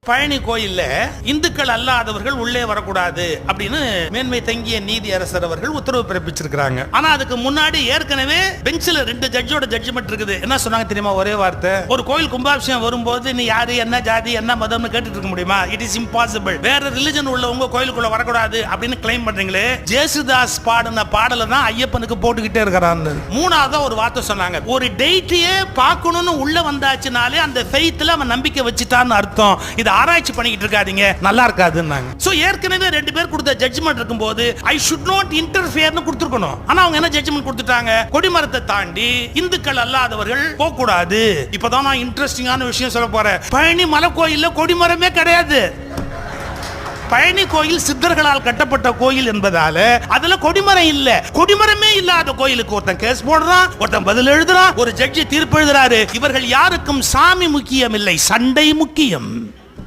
பழனி கோயில்ல இந்துக்கள் அல்லாதவர்கள் உள்ளே வரக்கூடாது அப்படின்னு மேன்மை தங்கிய நீதி அரசர் அவர்கள் உத்தரவு பிறப்பிச்சிருக்காங்க. ஆனா அதுக்கு முன்னாடி ஏற்கனவே பெஞ்சில் 2 ஜட்ஜோட ஜட்ஜ்மெண்ட் இருக்குது. என்ன சொன்னாங்க தெரியுமா? ஒரே வார்த்தை, ஒரு கோயில் கும்பாபிஷேகம் வரும்போது நீ யாரு, என்ன ஜாதி, என்ன மதம்னு கேட்டுட்டு இருக்க முடியுமா? It is impossible. வேற ரிலிஜன் உள்ளவங்க கோயிலுக்குள்ள வரக்கூடாது அப்படின்னு கிளைம் பண்றீங்களே. ஜேசுதாஸ் பாடின பாடல தான் ஐயப்பனுக்கு போட்டுக்கிட்டே இருக்கிறாங்க. மூணாவதா ஒரு வார்த்தை சொன்னாங்க, ஒரு டேட்டியே பார்க்கணும்னு உள்ள வந்தாச்சுனாலே அந்த ஃபெய்த்ல அவன் நம்பிக்கை வச்சுட்டான்னு அர்த்தம். இது ஆராய்ச்சி பண்ணிட்டு இருக்காதீங்க, நல்லா இருக்காதுன்னாங்க. சோ ஏற்கனவே 2 பேர் கொடுத்த ஜட்ஜ்மெண்ட் இருக்கும்போது ஐ ஷுட் நாட் இன்டர்ஃபியர்னு கொடுத்துருக்கணும். ஆனா அவங்க என்ன ஜட்ஜ்மெண்ட் கொடுத்துட்டாங்க? கொடிமரத்தை தாண்டி இந்துக்கள் அல்லாதவர்கள் போக கூடாது. இப்பதான் நான் இன்ட்ரெஸ்டிங்கான விஷயம் சொல்ல போறேன். பழனி மலை கோயில்ல கொடிமரமே கிடையாது. பழனி கோயில் சித்தர்களால் கட்டப்பட்ட கோயில் என்பதால அதுல கொடிமரம் இல்ல. கொடிமரமே இல்லாத கோயிலுக்கு ஒருத்தன் கேஸ் போடுறான், ஒருத்தன் பதில் எழுதுறான், ஒரு ஜட்ஜி தீர்ப்பு எழுதுறாரு. இவர்கள் யாருக்கும் சாமி முக்கியம் இல்லை, சண்டை முக்கியம்.